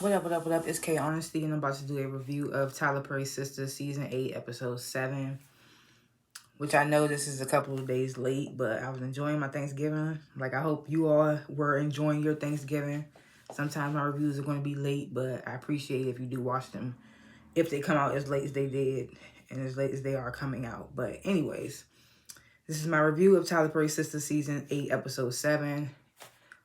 What up? It's K.Honesty, and I'm about to do a review of Tyler Perry's Sistas Season 8, Episode 7, which I know this is a couple of days late, but I was enjoying my Thanksgiving. Like, I hope you all were enjoying your Thanksgiving. Sometimes my reviews are going to be late, but I appreciate it if you do watch them, if they come out as late as they did, and as late as they are coming out. But anyways, this is my review of Tyler Perry's Sistas Season 8, Episode 7.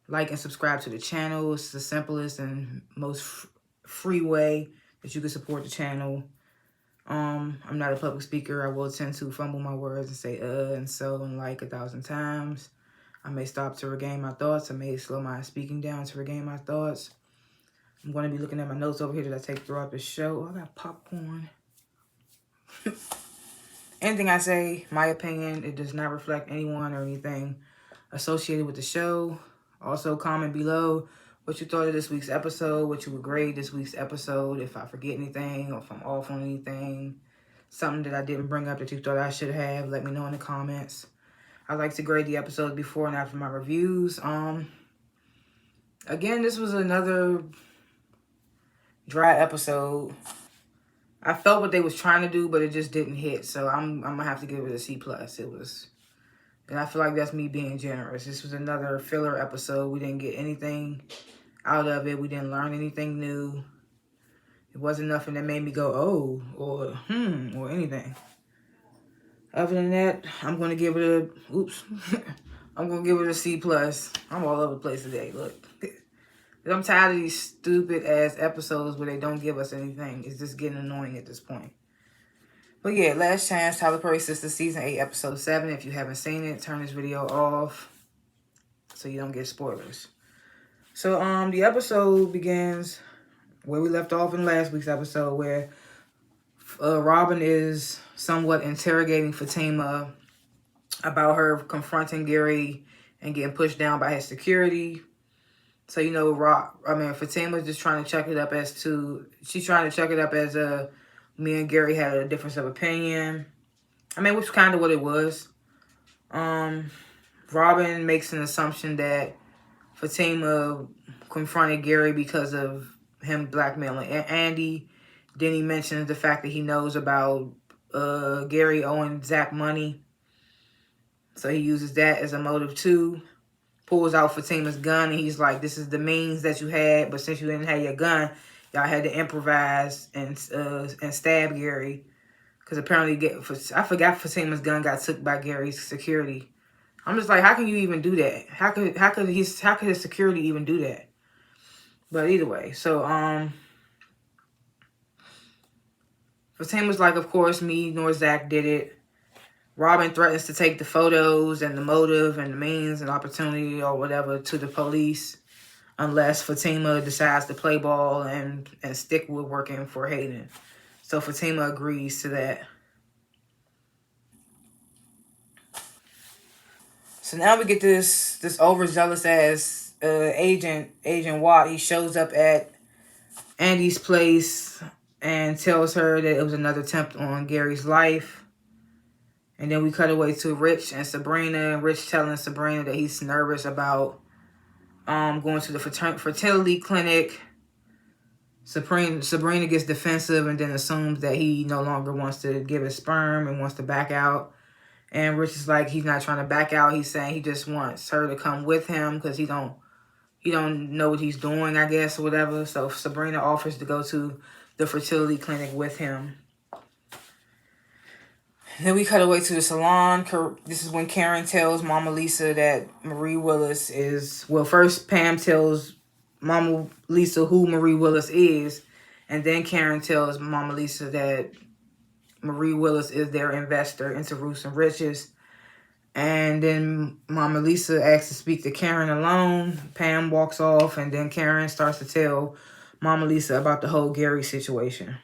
Like and subscribe to the channel. It's the simplest and most free way that you can support the channel. I'm not a public speaker. I will tend to fumble my words and say and so and like 1,000 times. I may stop to regain my thoughts. I may slow my speaking down to regain my thoughts. I'm going to be looking at my notes over here that I take throughout the show. Oh, I got popcorn. Anything I say, my opinion, it does not reflect anyone or anything associated with the show. Also, comment below what you thought of this week's episode, what you would grade this week's episode, if I forget anything or if I'm off on anything, something that I didn't bring up that you thought I should have, let me know in the comments. I like to grade the episodes before and after my reviews. Again, this was another dry episode. I felt what they was trying to do, but it just didn't hit, so I'm going to have to give it a C+. And I feel like that's me being generous. This was another filler episode. We didn't get anything out of it. We didn't learn anything new. It wasn't nothing that made me go, oh, or or anything. Other than that, I'm going to give it I'm going to give it a C+. I'm all over the place today, look. I'm tired of these stupid-ass episodes where they don't give us anything. It's just getting annoying at this point. But yeah, last chance, Tyler Perry Sistas Season 8, Episode 7. If you haven't seen it, turn this video off so you don't get spoilers. So, the episode begins where we left off in last week's episode, where Robin is somewhat interrogating Fatima about her confronting Gary and getting pushed down by his security. So, you know, Fatima's just trying to check it up as me and Gary had a difference of opinion. Which is kind of what it was. Robin makes an assumption that Fatima confronted Gary because of him blackmailing Andy. Then he mentions the fact that he knows about Gary owing Zach money. So he uses that as a motive too. Pulls out Fatima's gun and he's like, this is the means that you had, but since you didn't have your gun, y'all had to improvise and stab Gary. Because apparently, I forgot Fatima's gun got took by Gary's security. I'm just like, how can you even do that? How could his security even do that? But either way, so Fatima's like, of course, me nor Zach did it. Robin threatens to take the photos and the motive and the means and opportunity or whatever to the police unless Fatima decides to play ball and stick with working for Hayden. So Fatima agrees to that. So now we get this overzealous ass Agent Watt. He shows up at Andy's place and tells her that it was another attempt on Gary's life. And then we cut away to Rich and Sabrina. And Rich telling Sabrina that he's nervous about going to the fertility clinic. Sabrina gets defensive and then assumes that he no longer wants to give his sperm and wants to back out. And Rich is like, he's not trying to back out. He's saying he just wants her to come with him because he don't know what he's doing, I guess, or whatever. So Sabrina offers to go to the fertility clinic with him. Then we cut away to the salon. This is when Karen tells Mama Lisa that Marie Willis is... Well, first Pam tells Mama Lisa who Marie Willis is. And then Karen tells Mama Lisa that Marie Willis is their investor into Roots and Riches. And then Mama Lisa asks to speak to Karen alone. Pam walks off. And then Karen starts to tell Mama Lisa about the whole Gary situation.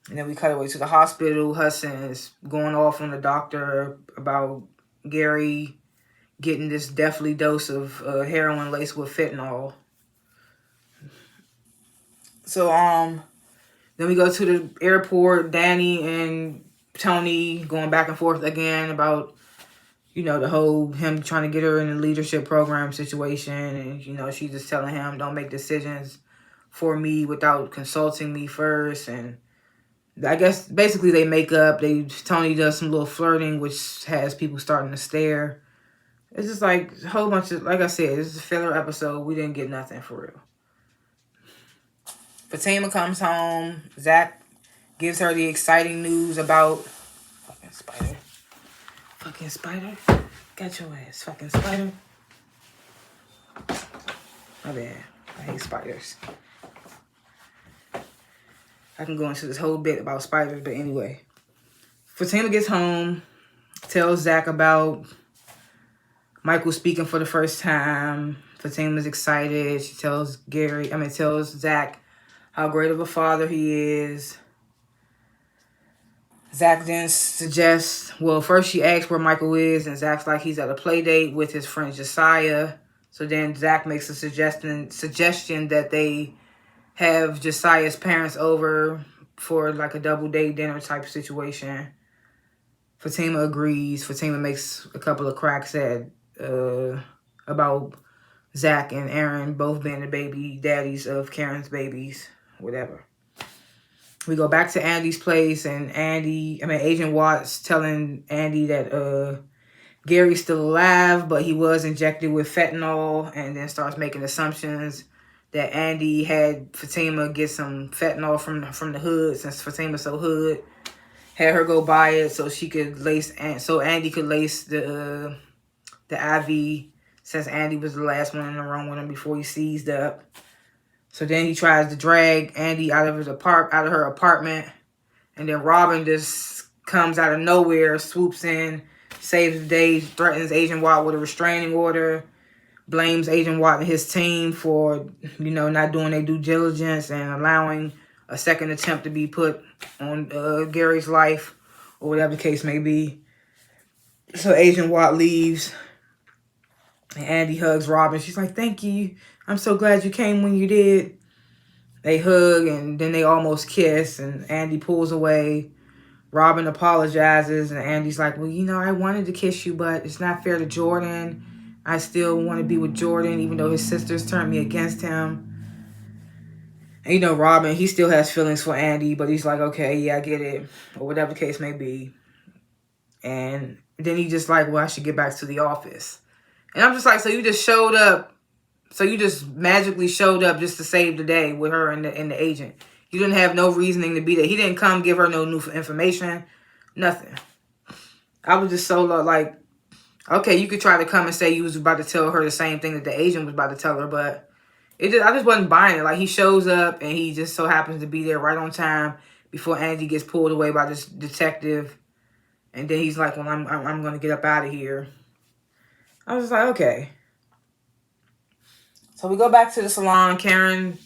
And then we cut away to the hospital. Hudson is going off on the doctor about Gary getting this deathly dose of heroin laced with fentanyl. So, then we go to the airport. Danny and Tony going back and forth again about, you know, the whole him trying to get her in a leadership program situation. And, you know, she's just telling him, don't make decisions for me without consulting me first. And I guess basically they make up. Tony does some little flirting, which has people starting to stare. It's just like a whole bunch of, like I said, this is a filler episode. We didn't get nothing for real. Fatima comes home. Zach gives her the exciting news about fucking spider. Fucking spider. Got your ass, fucking spider. My bad. I hate spiders. I can go into this whole bit about spiders, but anyway. Fatima gets home, tells Zach about Michael speaking for the first time. Fatima's excited. She tells Zach how great of a father he is. Zach then suggests, well, first she asks where Michael is, and Zach's like he's at a play date with his friend Josiah. So then Zach makes a suggestion that they have Josiah's parents over for like a double date dinner type situation. Fatima agrees. Fatima makes a couple of cracks at about Zach and Aaron both being the baby daddies of Karen's babies, whatever. We go back to Andy's place, and Agent Watts telling Andy that Gary's still alive, but he was injected with fentanyl, and then starts making assumptions that Andy had Fatima get some fentanyl from the hood, since Fatima's so hood. Had her go buy it so she could Andy could lace the IV, since Andy was the last one in the room with him before he seized up. So then he tries to drag Andy out of her apartment, and then Robin just comes out of nowhere, swoops in, saves the day, threatens Agent Watt with a restraining order, blames Agent Watt and his team for, not doing their due diligence and allowing a second attempt to be put on Gary's life, or whatever the case may be. So Agent Watt leaves, and Andy hugs Robin. She's like, "Thank you. I'm so glad you came when you did." They hug, and then they almost kiss, and Andy pulls away. Robin apologizes, and Andy's like, "Well, I wanted to kiss you, but it's not fair to Jordan. I still want to be with Jordan, even though his sisters turned me against him." And, Robin, he still has feelings for Andy, but he's like, "Okay, yeah, I get it," or whatever the case may be. And then he just like, "Well, I should get back to the office." And I'm just like, so you just showed up. So you just magically showed up just to save the day with her and the agent. You didn't have no reasoning to be there. He didn't come give her no new information. Nothing. I was just so like, okay, you could try to come and say you was about to tell her the same thing that the agent was about to tell her, but I just wasn't buying it. Like, he shows up and he just so happens to be there right on time before Andy gets pulled away by this detective. And then he's like, "Well, I'm going to get up out of here." I was like, okay. So we go back to the salon. Karen,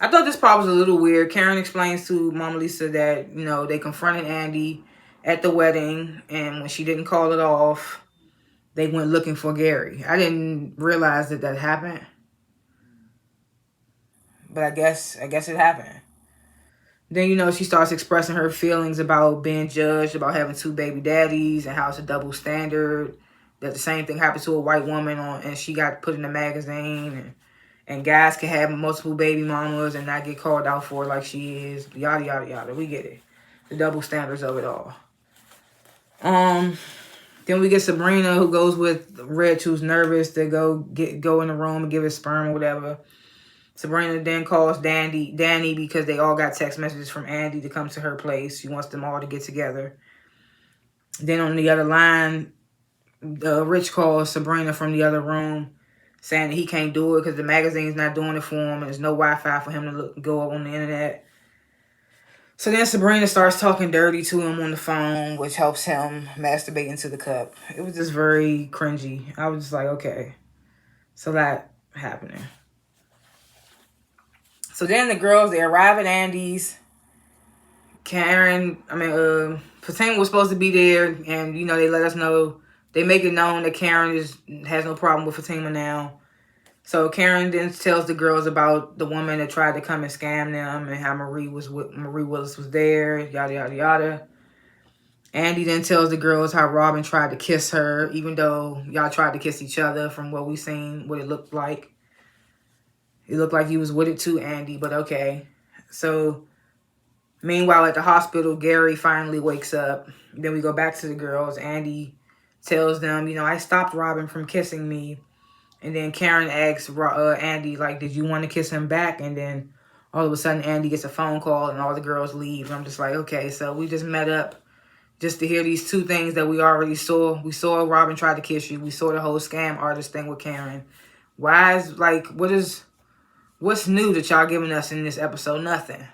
I thought this part was a little weird. Karen explains to Mama Lisa that, they confronted Andy at the wedding, and when she didn't call it off, they went looking for Gary. I didn't realize that happened. But I guess it happened. Then, she starts expressing her feelings about being judged, about having two baby daddies, and how it's a double standard. That the same thing happened to a white woman and she got put in a magazine. And guys can have multiple baby mamas and not get called out for it like she is. Yada, yada, yada. We get it. The double standards of it all. Then we get Sabrina, who goes with Rich, who's nervous to go in the room and give his sperm or whatever. Sabrina then calls Danny because they all got text messages from Andy to come to her place. She wants them all to get together. Then on the other line, Rich calls Sabrina from the other room, saying that he can't do it because the magazine's not doing it for him, and there's no Wi-Fi for him to go on the internet. So then Sabrina starts talking dirty to him on the phone, which helps him masturbate into the cup. It was just very cringy. I was just like, okay. So that happening. So then the girls, they arrive at Andy's. Fatima was supposed to be there, and, they let us know. They make it known that Karen has no problem with Fatima now. So Karen then tells the girls about the woman that tried to come and scam them, and how Marie Willis was there, yada, yada, yada. Andy then tells the girls how Robin tried to kiss her, even though y'all tried to kiss each other from what we seen, what it looked like. It looked like he was with it too, Andy, but okay. So, meanwhile, at the hospital, Gary finally wakes up. Then we go back to the girls. Andy tells them, you know, I stopped Robin from kissing me. And then Karen asks Andy, like, did you want to kiss him back? And then all of a sudden, Andy gets a phone call and all the girls leave. And I'm just like, okay, so we just met up just to hear these two things that we already saw. We saw Robin tried to kiss you. We saw the whole scam artist thing with Karen. Why is, like, what's new that y'all giving us in this episode? Nothing.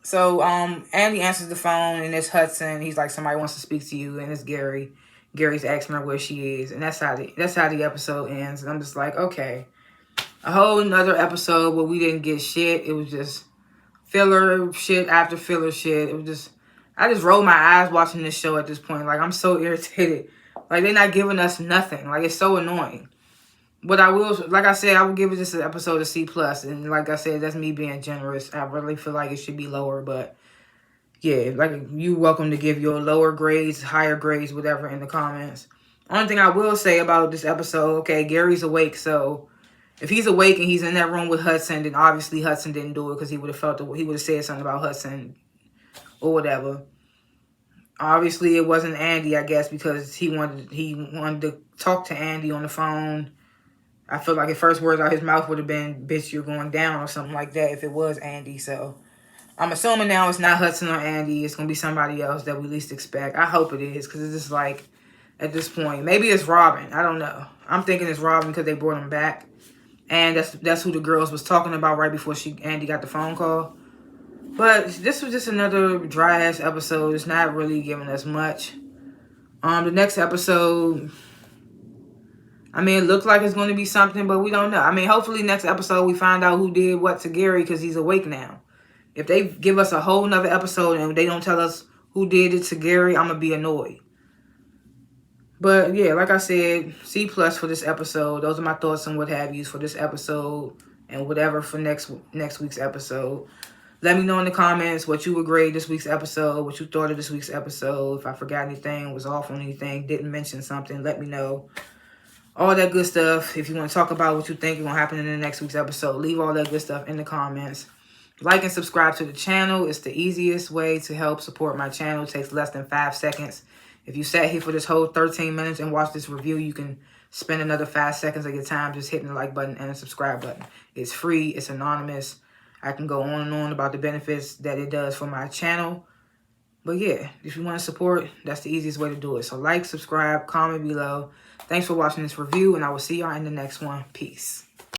So, Andy answers the phone, and it's Hudson. He's like, somebody wants to speak to you, and it's Gary. Gary's asking her where she is, and that's how the episode ends. And I'm just like, okay, a whole another episode where we didn't get shit. It was just filler shit after filler shit. It was just, I just rolled my eyes watching this show at this point. Like, I'm so irritated. Like, they're not giving us nothing. Like, it's so annoying. But I will, like I said, I will give this episode a C+. And like I said, that's me being generous. I really feel like it should be lower. But yeah, like, you're welcome to give your lower grades, higher grades, whatever in the comments. Only thing I will say about this episode, okay, Gary's awake. So if he's awake and he's in that room with Hudson, then obviously Hudson didn't do it because he would have said something about Hudson or whatever. Obviously, it wasn't Andy, I guess, because he wanted to talk to Andy on the phone. I feel like the first words out his mouth would have been, bitch, you're going down, or something like that if it was Andy. So I'm assuming now it's not Hudson or Andy. It's going to be somebody else that we least expect. I hope it is, because it's just like, at this point, maybe it's Robin. I don't know. I'm thinking it's Robin because they brought him back. And that's who the girls was talking about right before Andy got the phone call. But this was just another dry-ass episode. It's not really giving us much. The next episode, I mean, it looks like it's going to be something, but we don't know. I mean, hopefully next episode we find out who did what to Gary because he's awake now. If they give us a whole nother episode and they don't tell us who did it to Gary, I'm going to be annoyed. But yeah, like I said, C+ for this episode. Those are my thoughts and what have yous for this episode and whatever for next week's episode. Let me know in the comments what you would grade this week's episode, what you thought of this week's episode. If I forgot anything, was off on anything, didn't mention something, let me know. All that good stuff. If you want to talk about what you think is going to happen in the next week's episode, leave all that good stuff in the comments. Like and subscribe to the channel. It's the easiest way to help support my channel. It takes less than 5 seconds. If you sat here for this whole 13 minutes and watched this review, you can spend another 5 seconds of your time just hitting the like button and the subscribe button. It's free. It's anonymous. I can go on and on about the benefits that it does for my channel. But yeah, if you want to support, that's the easiest way to do it. So like, subscribe, comment below. Thanks for watching this review, and I will see y'all in the next one. Peace.